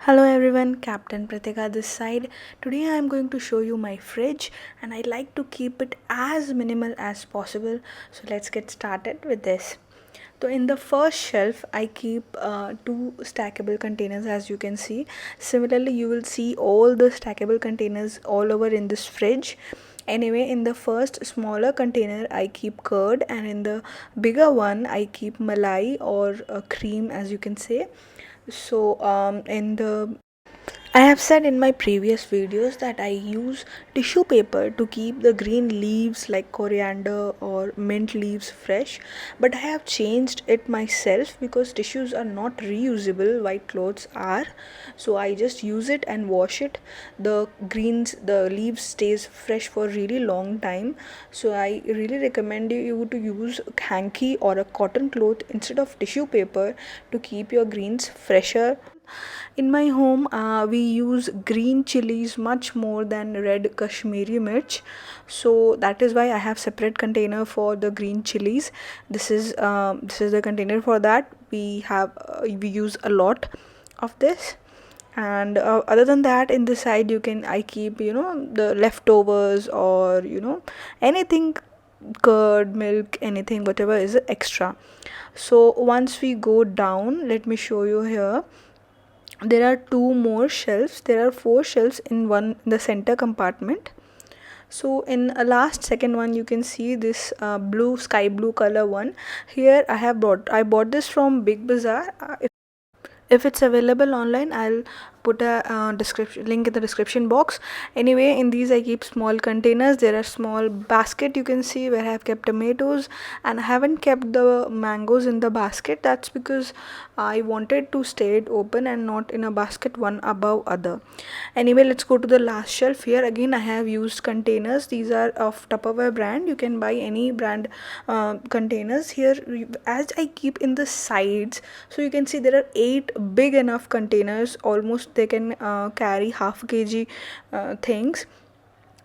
Hello everyone, Captain Pratika this side. Today I am going to show you my fridge and I like to keep it as minimal as possible. So let's get started with this. So in the first shelf I keep two stackable containers, as you can see. Similarly, you will see all the stackable containers all over in this fridge. Anyway, in the first smaller container I keep curd, and in the bigger one I keep malai or cream, as you can say. So in the I have said in my previous videos that I use tissue paper to keep the green leaves like coriander or mint leaves fresh, but I have changed it myself because tissues are not reusable, white clothes are. So I just use it and wash it. The leaves stays fresh for really long time. So I really recommend you to use hanky or a cotton cloth instead of tissue paper to keep your greens fresher. In my home, we use green chilies much more than red Kashmiri mirch, so that is why I have separate container for the green chilies. This is the container for that. We use a lot of this, and other than that, in the side I keep the leftovers, or anything, curd, milk, anything, whatever is extra. So once we go down, let me show you here. There are two more shelves. There are four shelves in one, in the center compartment. So in a last second one, you can see this blue, sky blue color one. Here I bought this from Big Bazaar. If it's available online, I'll put a description link in the description box. Anyway, in these I keep small containers. There are small basket, you can see, where I have kept tomatoes, and I haven't kept the mangoes in the basket. That's because I wanted to stay it open and not in a basket one above other. Anyway, let's go to the last shelf. Here again I have used containers. These are of Tupperware brand. You can buy any brand containers. Here, as I keep in the sides, so you can see there are 8 big enough containers. Almost they can carry half kg things.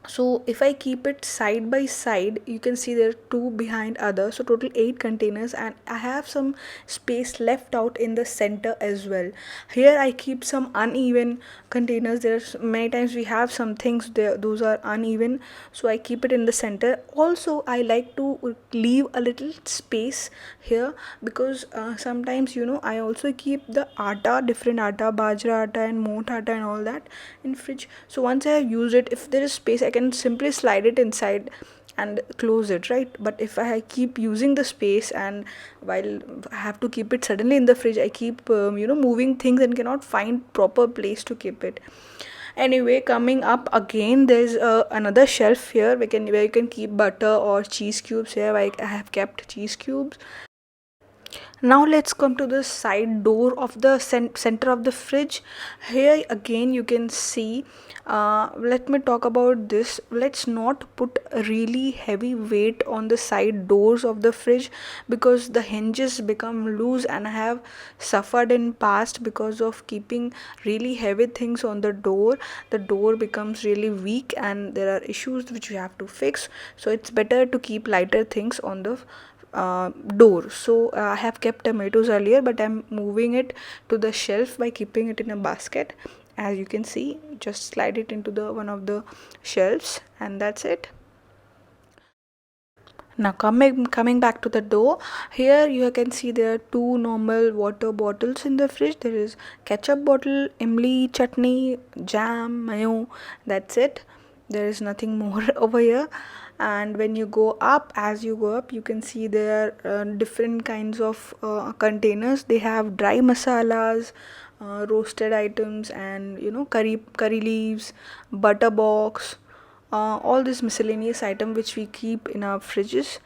So if I keep it side by side, you can see there are two behind other, so total 8 containers, and I have some space left out in the center as well. Here I keep some uneven containers. There's many times we have some things there, those are uneven, so I keep it in the center. Also, I like to leave a little space here because sometimes I also keep the atta, different atta, bajra atta and moat atta and all that in fridge. So once I have used it, if there is space, I can simply slide it inside and close it, right? But if I keep using the space, and while I have to keep it suddenly in the fridge, I keep moving things and cannot find proper place to keep it. Anyway, coming up again, there's another shelf here where you can keep butter or cheese cubes. Here I have kept cheese cubes. Now let's come to the side door of the center of the fridge. Here again you can see, let me talk about this. Let's not put a really heavy weight on the side doors of the fridge because the hinges become loose, and I have suffered in past because of keeping really heavy things on the door. The door becomes really weak and there are issues which we have to fix, so it's better to keep lighter things on the door. So I have kept tomatoes earlier, but I'm moving it to the shelf by keeping it in a basket. As you can see, just slide it into the one of the shelves, and that's it. Now coming back to the door, here you can see there are two normal water bottles in the fridge. There is ketchup bottle, imli, chutney, jam, mayo. That's it. There is nothing more over here. And when you go up, as you go up, you can see there are different kinds of containers. They have dry masalas, roasted items, and curry leaves, butter box, all this miscellaneous item which we keep in our fridges.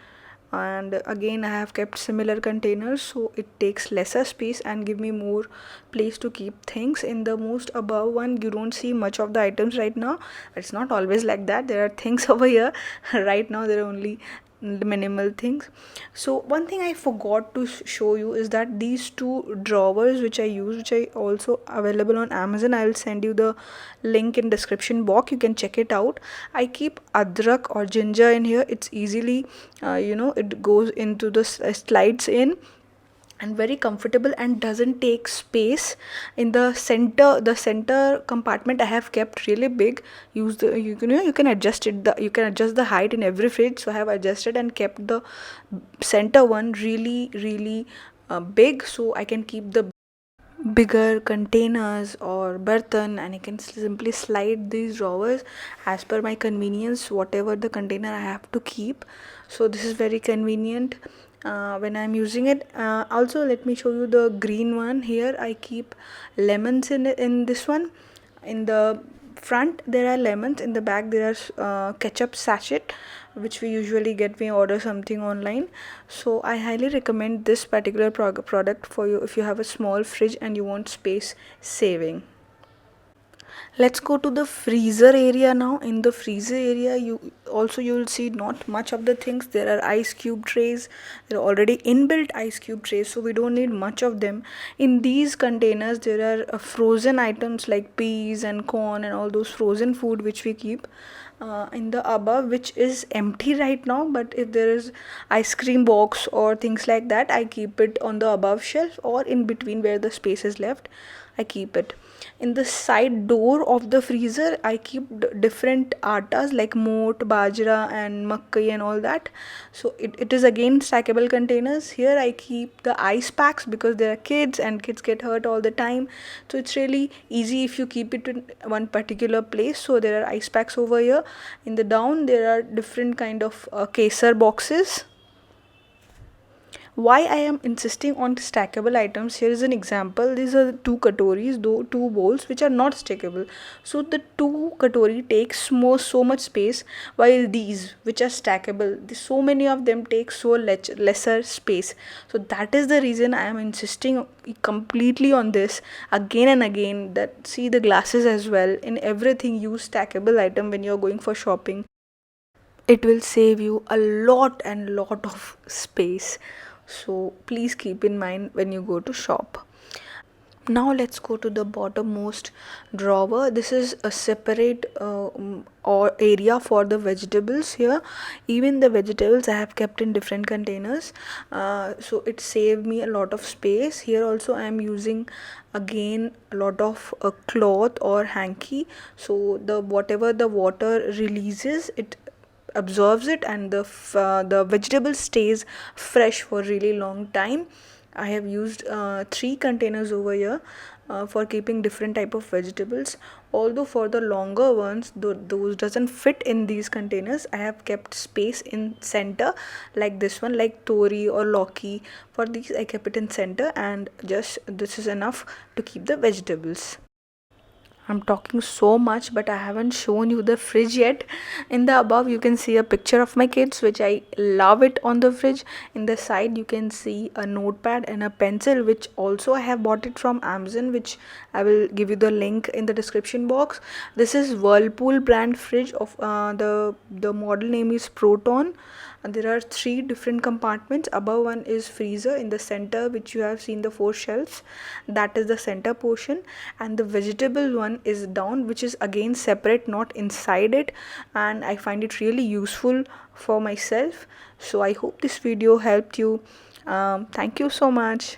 And again, I have kept similar containers, so it takes lesser space and give me more place to keep things. In the most above one, you don't see much of the items right now. It's not always like that. There are things over here. Right now there are only minimal things. So one thing I forgot to show you is that these two drawers which I use, which I also available on Amazon, I will send you the link in description box. You can check it out. I keep adrak or ginger in here. It's easily it goes into the slides in, and very comfortable and doesn't take space. In the center compartment I have kept really big. Use the you can adjust it, you can adjust the height in every fridge, so I have adjusted and kept the center one really big, so I can keep the bigger containers or burton, and I can simply slide these drawers as per my convenience, whatever the container I have to keep. So this is very convenient when I'm using it. Also, let me show you the green one. Here I keep lemons in this one. In the front there are lemons, in the back there are ketchup sachet, which we usually get when we order something online. So I highly recommend this particular product for you if you have a small fridge and you want space saving. Let's go to the freezer area now. In the freezer area, you'll see not much of the things. There are ice cube trays. There are already inbuilt ice cube trays, so we don't need much of them. In these containers there are frozen items like peas and corn and all those frozen food which we keep in the above, which is empty right now. But if there is ice cream box or things like that, I keep it on the above shelf, or in between where the space is left I keep it. In the side door of the freezer I keep different atas like moat, bajra and makkei and all that. So it is again stackable containers. Here I keep the ice packs because there are kids and kids get hurt all the time, so it's really easy if you keep it in one particular place. So there are ice packs over here. In the down there are different kind of kesar boxes. Why I am insisting on stackable items, here is an example. These are two katoris, though two bowls which are not stackable. So the two katori takes so much space, while these which are stackable, so many of them take so lesser space. So that is the reason I am insisting completely on this again and again, that see the glasses as well. In everything use stackable item when you're going for shopping. It will save you a lot and lot of space, so please keep in mind when you go to shop. Now let's go to the bottommost drawer. This is a separate or area for the vegetables. Here even the vegetables I have kept in different containers, so it saved me a lot of space. Here also I am using again a lot of cloth or hanky, so the whatever the water releases, it absorbs it, and the vegetable stays fresh for really long time. I have used 3 containers over here for keeping different type of vegetables. Although for the longer ones, those doesn't fit in these containers, I have kept space in center, like this one, like tori or loki. For these I kept it in center, and just this is enough to keep the vegetables. I'm talking so much, but I haven't shown you the fridge yet. In the above, you can see a picture of my kids, which I love it on the fridge. In the side, you can see a notepad and a pencil, which also I have bought it from Amazon, which I will give you the link in the description box. This is Whirlpool brand fridge of the model name is Proton. And there are 3 different compartments. Above one is freezer. In the center, which you have seen the 4 shelves, that is the center portion, and the vegetable one is down, which is again separate, not inside it, and I find it really useful for myself. So I hope this video helped you. Thank you so much.